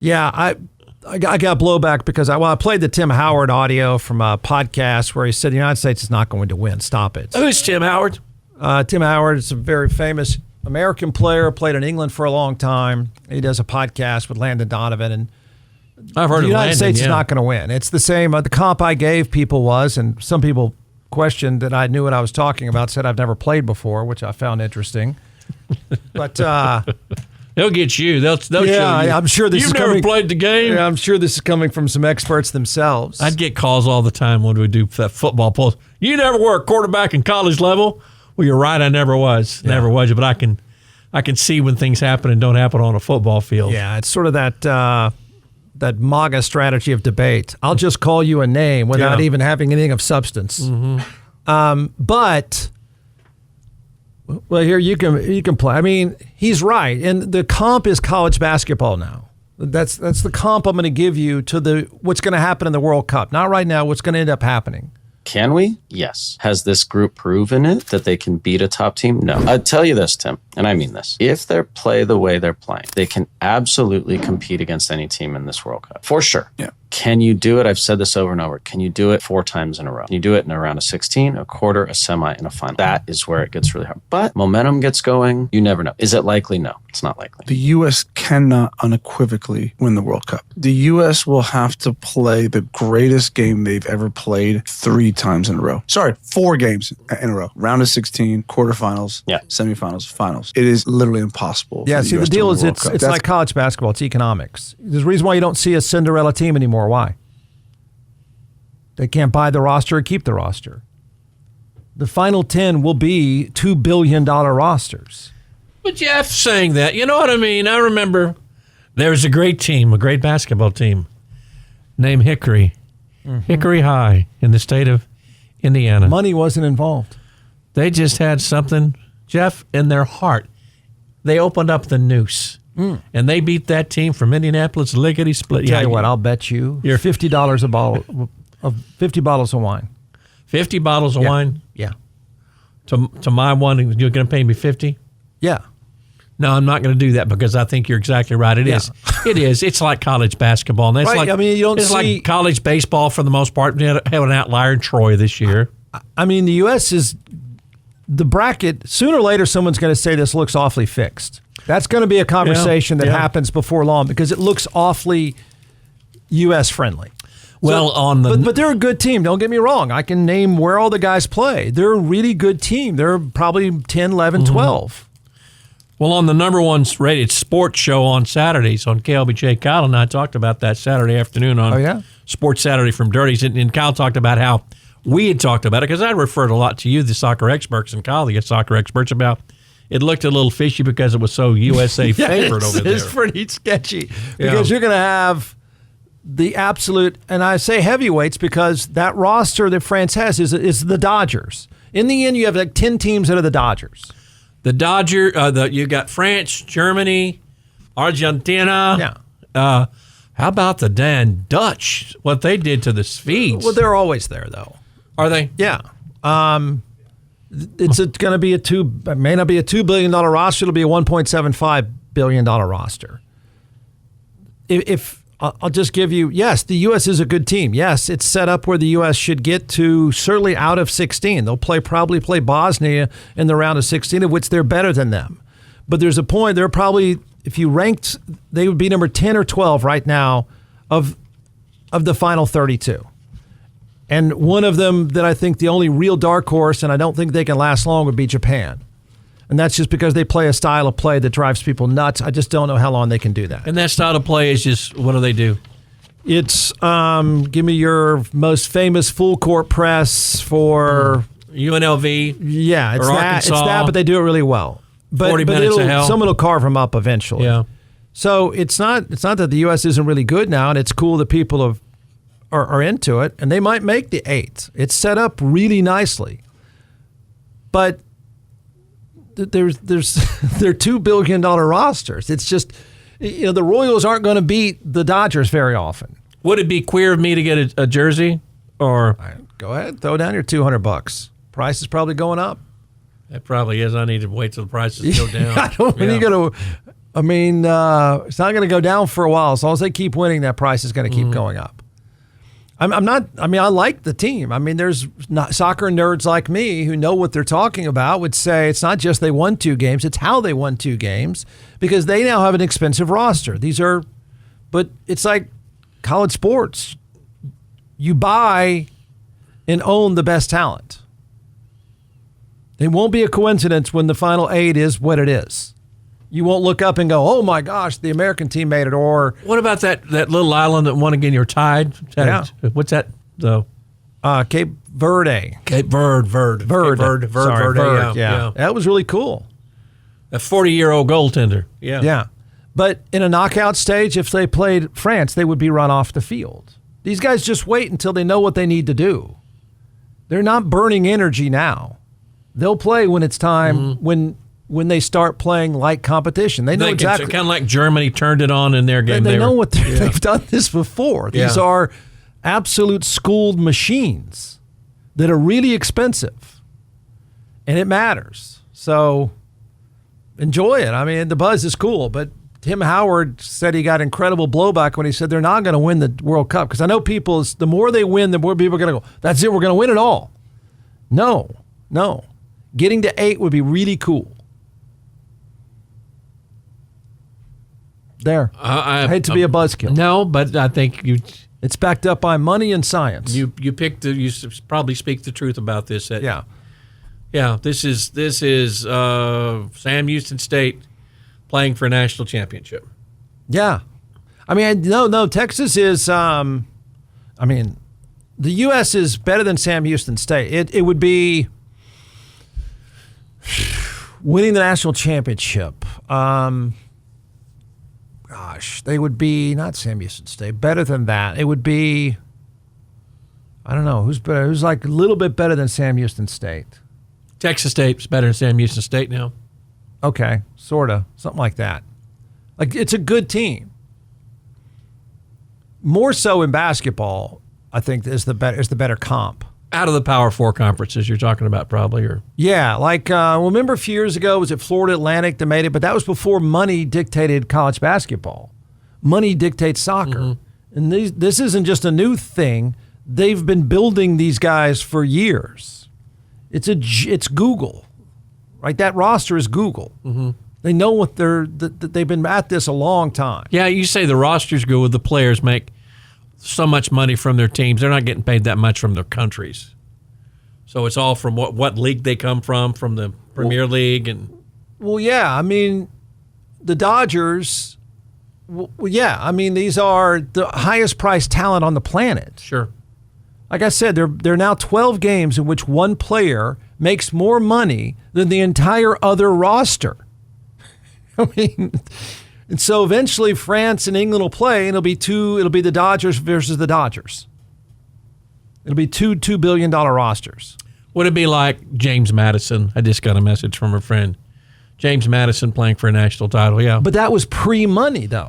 Yeah, I got blowback because I played the Tim Howard audio from a podcast where he said the United States is not going to win. Stop it. Who's Tim Howard? Tim Howard is a very famous American player, played in England for a long time. He does a podcast with Landon Donovan, and I've heard the of United States yeah. is not going to win. It's the same. The comp I gave people was, and some people questioned that I knew what I was talking about, said I've never played before, which I found interesting. But they'll get you. They'll show you. I'm sure this You've is never coming, played the game. Yeah, I'm sure this is coming from some experts themselves. I'd get calls all the time when we do that football polls. You never were a quarterback in college level. Well, you're right. I never was. Yeah. Never was. But I can see when things happen and don't happen on a football field. Yeah, it's sort of that MAGA strategy of debate. I'll just call you a name without even having anything of substance. Mm-hmm. But well, here you can play. I mean, he's right, and the comp is college basketball now. That's the comp I'm going to give you to what's going to happen in the World Cup. Not right now. What's going to end up happening? Can we? Yes. Has this group proven it, that they can beat a top team? No. I'll tell you this, Tim, and I mean this. If they play the way they're playing, they can absolutely compete against any team in this World Cup. For sure. Yeah. Can you do it? I've said this over and over. Can you do it 4 times in a row? Can you do it in a round of 16, a quarter, a semi, and a final? That is where it gets really hard. But momentum gets going. You never know. Is it likely? No, it's not likely. The U.S. cannot unequivocally win the World Cup. The U.S. will have to play the greatest game they've ever played 3 times in a row. Sorry, 4 games in a row. Round of 16, quarterfinals, semifinals, finals. It is literally impossible. Yeah, see, the deal is it's like college basketball. It's economics. There's a reason why you don't see a Cinderella team anymore. Why? They can't buy the roster or keep the roster. The final 10 will be $2 billion rosters. But Jeff saying that, you know what I mean? I remember there was a great team, a great basketball team named Hickory. Mm-hmm. Hickory High in the state of Indiana. Money wasn't involved. They just had something, Jeff, in their heart. They opened up the noose. And they beat that team from Indianapolis lickety-split. Tell you what, I'll bet you $50 a bottle of 50 bottles of wine. 50 bottles of wine? Yeah. To my one, you're going to pay me 50? Yeah. No, I'm not going to do that because I think you're exactly right. It is. It is. It's like college basketball. And it's right. like, I mean, it's like college baseball for the most part. We have an outlier in Troy this year. I mean, the U.S. is the bracket. Sooner or later, someone's going to say this looks awfully fixed. That's going to be a conversation that happens before long because it looks awfully U.S. friendly. Well, but they're a good team. Don't get me wrong. I can name where all the guys play. They're a really good team. They're probably 10, 11, 12. Well, on the number 1 rated sports show on Saturdays on KLBJ, Kyle and I talked about that Saturday afternoon on Sports Saturday from Dirties. And Kyle talked about how we had talked about it because I referred a lot to you, the soccer experts, and Kyle, the soccer experts, about it looked a little fishy because it was so USA favored over there. It's pretty sketchy because you're going to have the absolute, and I say heavyweights because that roster that France has is the Dodgers. In the end, you have like 10 teams that are the Dodgers. The you got France, Germany, Argentina. Yeah. How about the Dan Dutch? What they did to the Swedes? Well, they're always there, though. Are they? Yeah. It's going to be it may not be a $2 billion roster. It'll be a $1.75 billion roster. If I'll just give you, yes, the U.S. is a good team. Yes, it's set up where the U.S. should get to certainly out of 16. They'll probably play Bosnia in the round of 16, of which they're better than them. But there's a point, they're probably, if you ranked, they would be number 10 or 12 right now of the final 32. And one of them that I think the only real dark horse, and I don't think they can last long, would be Japan. And that's just because they play a style of play that drives people nuts. I just don't know how long they can do that. And that style of play is just, what do they do? It's, give me your most famous full court press for... UNLV? Yeah, it's Arkansas. that, but they do it really well. 40 minutes of hell. Someone will carve them up eventually. Yeah. So it's not that the U.S. isn't really good now, and it's cool that people are into it, and they might make the 8. It's set up really nicely. But they're $2 billion rosters. It's just, the Royals aren't going to beat the Dodgers very often. Would it be queer of me to get a jersey? Or go ahead, throw down your $200. Price is probably going up. It probably is. I need to wait till the prices go down. When you go to I mean, it's not going to go down for a while. As long as they keep winning, that price is going to keep going up. I'm not. I mean, I like the team. I mean, there's soccer nerds like me who know what they're talking about would say it's not just they won 2 games; it's how they won 2 games because they now have an expensive roster. But it's like college sports. You buy and own the best talent. It won't be a coincidence when the final 8 is what it is. You won't look up and go, oh, my gosh, the American team made it. Or what about that little island that won again? You're tied? Yeah. What's that, though? Cape Verde. Cape Verde. Yeah. That was really cool. A 40-year-old goaltender. Yeah. Yeah. But in a knockout stage, if they played France, they would be run off the field. These guys just wait until they know what they need to do. They're not burning energy now. They'll play when it's time, when they start playing like competition. They know exactly. Kind of like Germany turned it on in their game. They know what they've done this before. These are absolute schooled machines that are really expensive, and it matters. So enjoy it. I mean, the buzz is cool, but Tim Howard said he got incredible blowback when he said they're not going to win the World Cup. Because I know the more they win, the more people are going to go, that's it, we're going to win it all. No. Getting to 8 would be really cool. There. I hate to be a buzzkill. No, but I think it's backed up by money and science. You probably speak the truth about this. Yeah. This is Sam Houston State playing for a national championship. Yeah. I mean, no, Texas is, the U.S. is better than Sam Houston State. It would be winning the national championship. They would be, not Sam Houston State, better than that. It would be, I don't know, who's better? Who's like a little bit better than Sam Houston State? Texas State's better than Sam Houston State now. Okay, sort of, something like that. Like, it's a good team. More so in basketball, I think, is the better comp. Out of the Power 4 conferences you're talking about, probably, or yeah, like remember a few years ago, was it Florida Atlantic that made it? But that was before money dictated college basketball. Money dictates soccer, and this isn't just a new thing. They've been building these guys for years. It's Google. Right, that roster is Google. Mm-hmm. They know what they've been at this a long time. Yeah, you say the roster's good with the players make so much money from their teams. They're not getting paid that much from their countries. So it's all from what league they come from the Premier League. Well, yeah, I mean, the Dodgers, these are the highest priced talent on the planet. Sure. Like I said, there are now 12 games in which one player makes more money than the entire other roster. I mean, and so eventually France and England will play, and it'll be the Dodgers versus the Dodgers. It'll be two $2 billion rosters. Would it be like James Madison? I just got a message from a friend. James Madison playing for a national title, yeah. But that was pre-money, though.